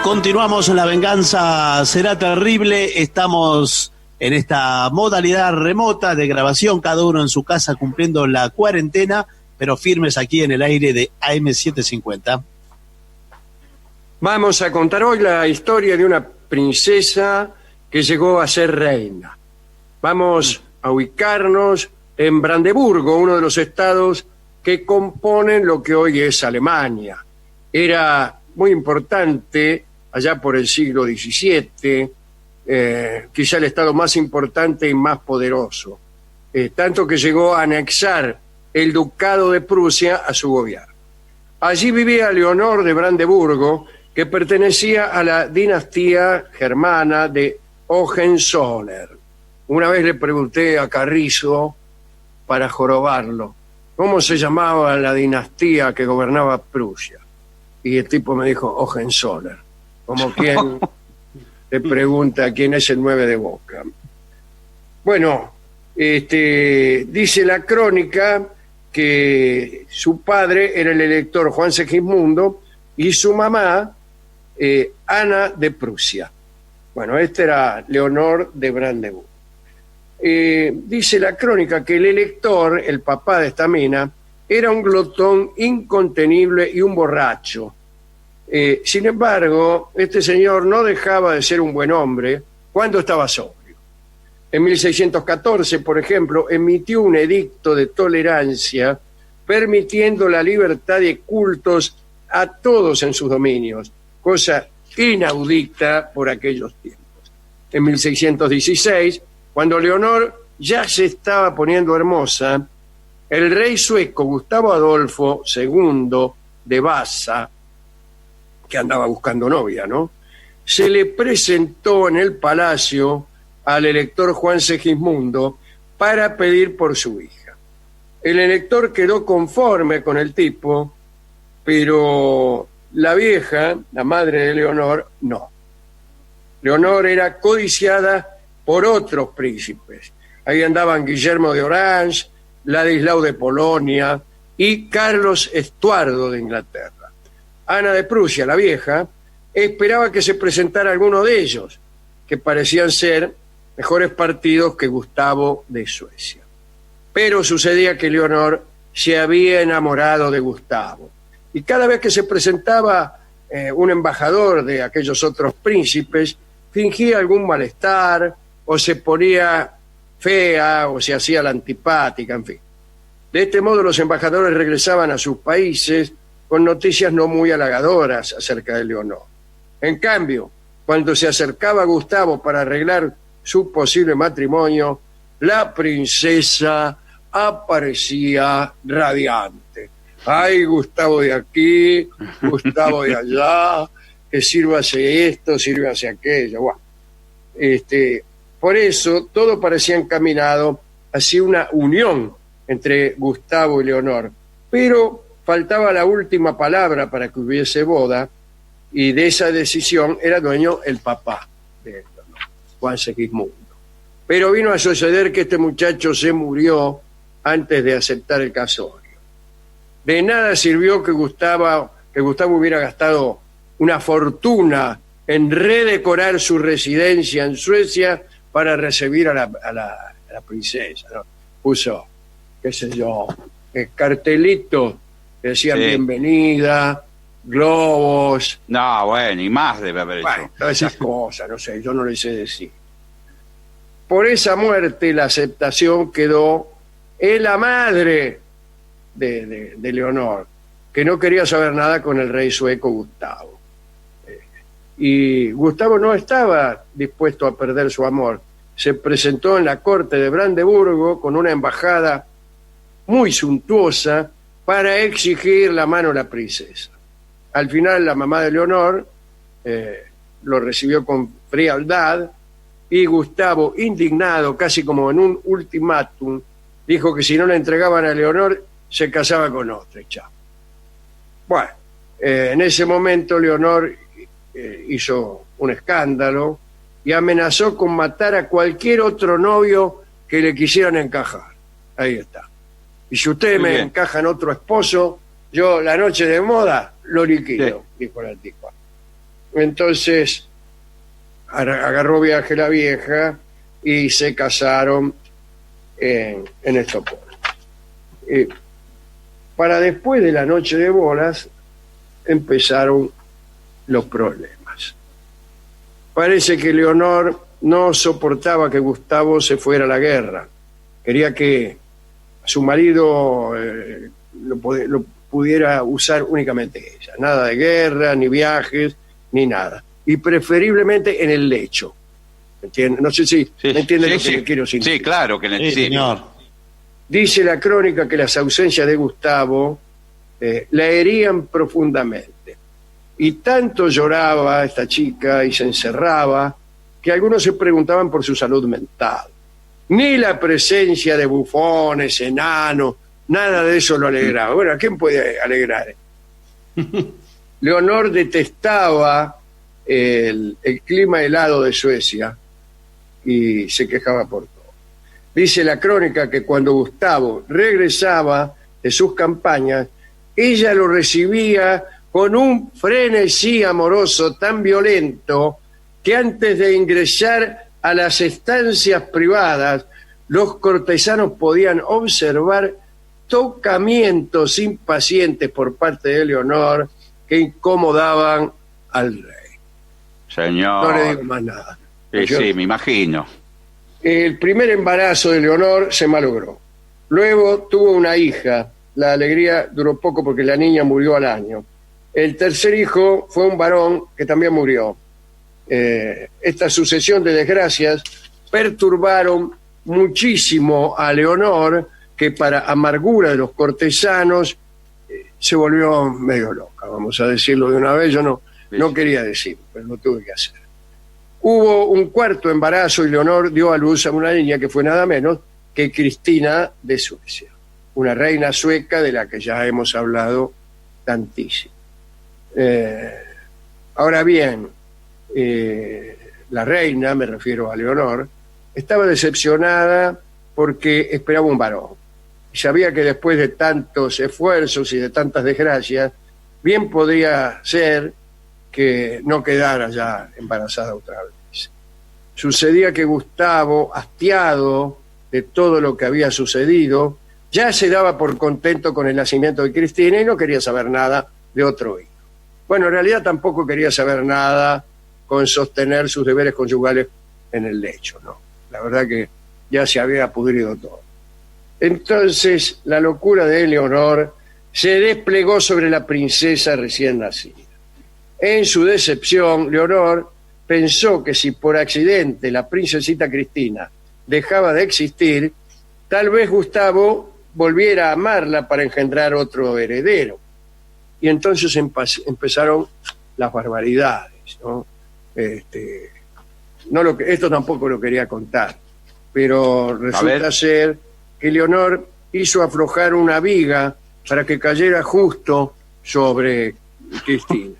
Continuamos, La venganza será terrible. Estamos en esta modalidad remota de grabación, cada uno en su casa cumpliendo la cuarentena, pero firmes aquí en el aire de AM750. Vamos a contar hoy la historia de una princesa que llegó a ser reina. Vamos a ubicarnos en Brandeburgo, uno de los estados que componen lo que hoy es Alemania. Era muy importante allá por el siglo XVII, quizá el estado más importante y más poderoso, tanto que llegó a anexar el ducado de Prusia a su gobierno. Allí vivía Leonor de Brandeburgo, que pertenecía a la dinastía germana de Hohenzollern. Una vez le pregunté a Carrizo, para jorobarlo, cómo se llamaba la dinastía que gobernaba Prusia. Y el tipo me dijo Hohenzollern, como quien le pregunta quién es el 9 de Boca. Bueno, dice la crónica que su padre era el elector Juan Segismundo y su mamá Ana de Prusia. Bueno, este era Leonor de Brandeburgo. Dice la crónica que el elector, el papá de esta mina, era un glotón incontenible y un borracho. Sin embargo, este señor no dejaba de ser un buen hombre cuando estaba sobrio. En 1614, por ejemplo, emitió un edicto de tolerancia permitiendo la libertad de cultos a todos en sus dominios, cosa inaudita por aquellos tiempos. En 1616, cuando Leonor ya se estaba poniendo hermosa, el rey sueco Gustavo Adolfo II de Vasa, que andaba buscando novia, ¿no?, se le presentó en el palacio al elector Juan Segismundo para pedir por su hija. El elector quedó conforme con el tipo, pero la vieja, la madre de Leonor, no. Leonor era codiciada por otros príncipes. Ahí andaban Guillermo de Orange, Ladislao de Polonia y Carlos Estuardo de Inglaterra. Ana de Prusia, la vieja, esperaba que se presentara alguno de ellos, que parecían ser mejores partidos que Gustavo de Suecia. Pero sucedía que Leonor se había enamorado de Gustavo. Y cada vez que se presentaba un embajador de aquellos otros príncipes, fingía algún malestar, o se ponía fea, o se hacía la antipática, en fin. De este modo los embajadores regresaban a sus países con noticias no muy halagadoras acerca de Leonor. En cambio, cuando se acercaba Gustavo para arreglar su posible matrimonio, la princesa aparecía radiante. ¡Ay, Gustavo de aquí, Gustavo de allá, que sírvase esto, sírvase aquello! Bueno, por eso todo parecía encaminado hacia una unión entre Gustavo y Leonor, pero faltaba la última palabra para que hubiese boda, y de esa decisión era dueño el papá de Leonor, Juan Segismundo. Pero vino a suceder que este muchacho se murió antes de aceptar el casorio. De nada sirvió que Gustavo hubiera gastado una fortuna en redecorar su residencia en Suecia para recibir a la princesa, ¿no? Puso, qué sé yo, cartelitos que decían bienvenida, globos. No, bueno, y más debe haber hecho. Bueno, todas esas cosas, no sé, yo no le sé decir. Por esa muerte la aceptación quedó en la madre de Leonor, que no quería saber nada con el rey sueco Gustavo. Y Gustavo no estaba dispuesto a perder su amor. Se presentó en la corte de Brandeburgo con una embajada muy suntuosa para exigir la mano a la princesa. Al final la mamá de Leonor lo recibió con frialdad, y Gustavo, indignado, casi como en un ultimátum, dijo que si no le entregaban a Leonor se casaba con otra. Chao. Bueno, en ese momento Leonor hizo un escándalo y amenazó con matar a cualquier otro novio que le quisieran encajar. Ahí está. Y si ustedes me encajan otro esposo, yo la noche de moda lo liquido, dijo la antigua. Entonces agarró viaje la vieja y se casaron en Estocolmo. Para después de la noche de bodas empezaron los problemas. Parece que Leonor no soportaba que Gustavo se fuera a la guerra. Quería que su marido lo pudiera usar únicamente ella. Nada de guerra, ni viajes, ni nada. Y preferiblemente en el lecho. ¿Entiende? No sé si me entienden lo que le quiero decir. Sí, claro que Sí, señor. Dice la crónica que las ausencias de Gustavo la herían profundamente. Y tanto lloraba esta chica y se encerraba que algunos se preguntaban por su salud mental. Ni la presencia de bufones, enanos, nada de eso lo alegraba. Bueno, ¿a quién puede alegrar? Leonor detestaba el clima helado de Suecia y se quejaba por todo. Dice la crónica que cuando Gustavo regresaba de sus campañas, ella lo recibía con un frenesí amoroso tan violento que antes de ingresar a las estancias privadas, los cortesanos podían observar tocamientos impacientes por parte de Leonor que incomodaban al rey. Señor. No le digo más nada. Sí, me imagino. El primer embarazo de Leonor se malogró. Luego tuvo una hija. La alegría duró poco porque la niña murió al año. El tercer hijo fue un varón que también murió. Esta sucesión de desgracias perturbaron muchísimo a Leonor, que para amargura de los cortesanos se volvió medio loca, vamos a decirlo de una vez. Yo no quería decirlo, pero lo tuve que hacer. Hubo un cuarto embarazo y Leonor dio a luz a una niña que fue nada menos que Cristina de Suecia, una reina sueca de la que ya hemos hablado tantísimo. Ahora bien, la reina, me refiero a Leonor, estaba decepcionada porque esperaba un varón. Y sabía que después de tantos esfuerzos y de tantas desgracias, bien podría ser que no quedara ya embarazada otra vez. Sucedía que Gustavo, hastiado de todo lo que había sucedido, ya se daba por contento con el nacimiento de Cristina y no quería saber nada de otro hijo. Bueno, en realidad tampoco quería saber nada con sostener sus deberes conyugales en el lecho, ¿no? La verdad que ya se había pudrido todo. Entonces, la locura de Leonor se desplegó sobre la princesa recién nacida. En su decepción, Leonor pensó que si por accidente la princesita Cristina dejaba de existir, tal vez Gustavo volviera a amarla para engendrar otro heredero. Y entonces empezaron las barbaridades, ¿no? Esto tampoco lo quería contar, pero resulta ser que Leonor hizo aflojar una viga para que cayera justo sobre Cristina.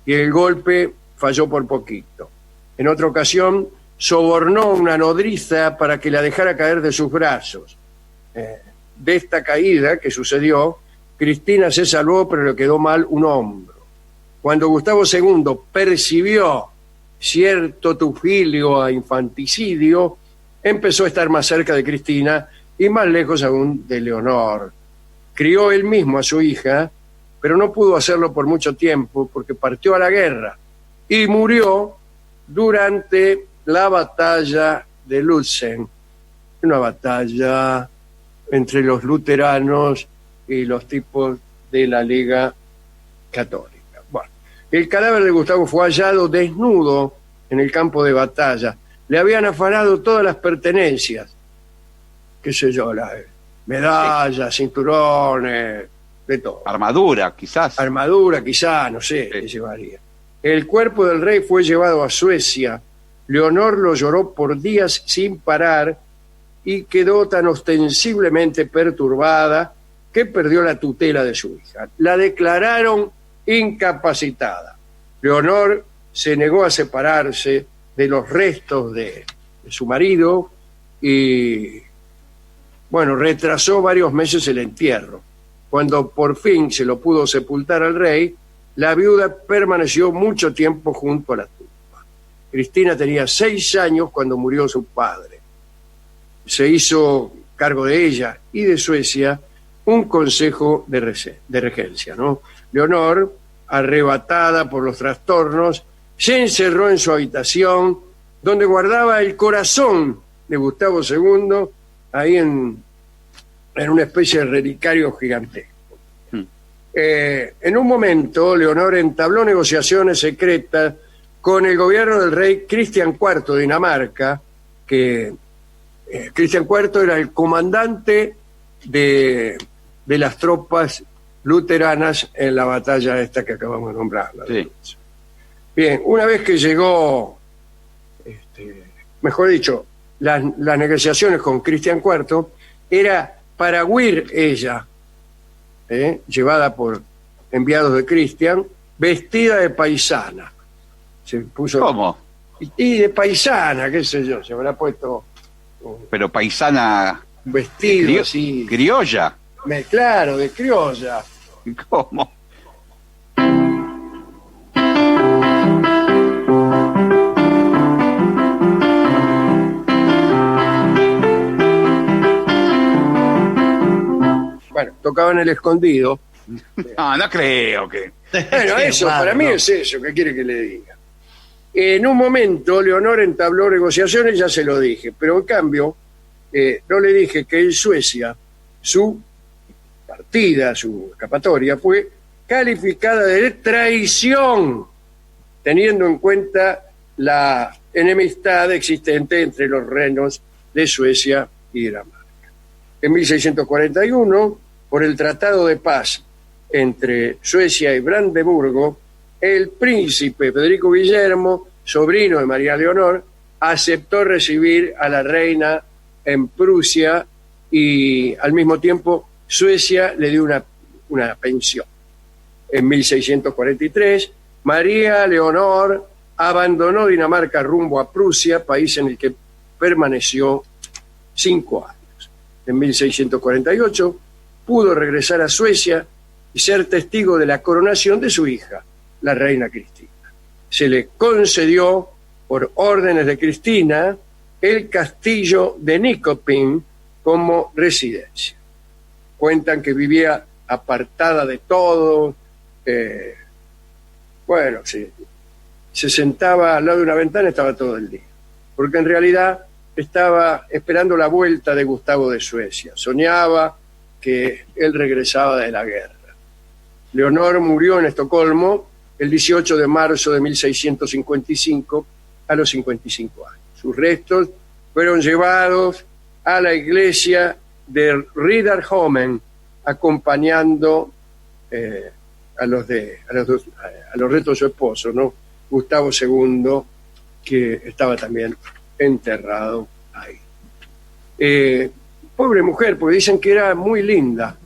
Y el golpe falló por poquito. En otra ocasión, sobornó a una nodriza para que la dejara caer de sus brazos. De esta caída que sucedió, Cristina se salvó, pero le quedó mal un hombro. Cuando Gustavo II percibió cierto tufilio a infanticidio, empezó a estar más cerca de Cristina y más lejos aún de Leonor. Crió él mismo a su hija, pero no pudo hacerlo por mucho tiempo porque partió a la guerra y murió durante la batalla de Lützen, una batalla entre los luteranos y los tipos de la Liga Católica. Bueno, el cadáver de Gustavo fue hallado desnudo en el campo de batalla. Le habían afanado todas las pertenencias, qué sé yo, medallas, cinturones, de todo. Armadura, quizás. Armadura, quizás, no sé, qué llevaría. El cuerpo del rey fue llevado a Suecia. Leonor lo lloró por días sin parar y quedó tan ostensiblemente perturbada que perdió la tutela de su hija. La declararon incapacitada. Leonor se negó a separarse de los restos de su marido y, bueno, retrasó varios meses el entierro. Cuando por fin se lo pudo sepultar al rey, la viuda permaneció mucho tiempo junto a la tumba. Cristina tenía 6 años cuando murió su padre. Se hizo cargo de ella y de Suecia un consejo de regencia, ¿no? Leonor, arrebatada por los trastornos, se encerró en su habitación, donde guardaba el corazón de Gustavo II, ahí en una especie de relicario gigantesco. En un momento, Leonor entabló negociaciones secretas con el gobierno del rey Cristian IV de Dinamarca, que Cristian IV era el comandante de las tropas luteranas en la batalla esta que acabamos de nombrar. Sí. Bien, una vez que llegó, mejor dicho, las negociaciones con Cristian IV, era para huir ella, llevada por enviados de Cristian, vestida de paisana. Se puso, ¿Cómo? Y de paisana, qué sé yo, se habrá puesto Pero paisana un vestido así. criolla. Claro, de criolla. ¿Cómo? Bueno, tocaban el escondido. No creo que... Bueno, Qué eso, raro, para mí ¿no? es eso, ¿qué quiere que le diga? En un momento, Leonor entabló negociaciones, ya se lo dije, pero en cambio, no le dije que en Suecia, su partida, su escapatoria, fue calificada de traición, teniendo en cuenta la enemistad existente entre los reinos de Suecia y Dinamarca. En 1641, por el Tratado de Paz entre Suecia y Brandeburgo, el príncipe Federico Guillermo, sobrino de María Leonor, aceptó recibir a la reina en Prusia y al mismo tiempo Suecia le dio una pensión. En 1643, María Leonor abandonó Dinamarca rumbo a Prusia, país en el que permaneció 5 años. En 1648 pudo regresar a Suecia y ser testigo de la coronación de su hija, la reina Cristina. Se le concedió, por órdenes de Cristina, el castillo de Nyköping como residencia. Cuentan que vivía apartada de todo. Bueno, sí, se sentaba al lado de una ventana y estaba todo el día. Porque en realidad estaba esperando la vuelta de Gustavo de Suecia. Soñaba que él regresaba de la guerra. Leonor murió en Estocolmo el 18 de marzo de 1655 a los 55 años. Sus restos fueron llevados a la iglesia de Riddarholmen, acompañando a los restos de su esposo, ¿no? Gustavo II, que estaba también enterrado ahí. Pobre mujer, porque dicen que era muy linda,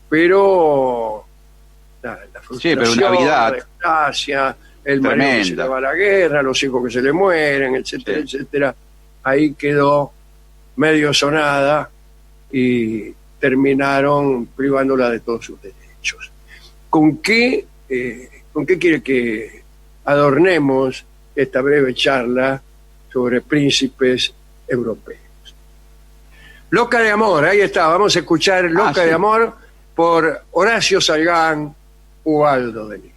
pero la frustración, pero una vida la desgracia, el marido que se tremenda. le va a la guerra, los hijos que se le mueren, etcétera, Sí. etcétera, ahí quedó medio sonada y terminaron privándola de todos sus derechos. ¿Con qué quiere que adornemos esta breve charla sobre príncipes europeos? Loca de amor, ahí está, vamos a escuchar Loca sí. de amor por Horacio Salgán, Ubaldo de Lima.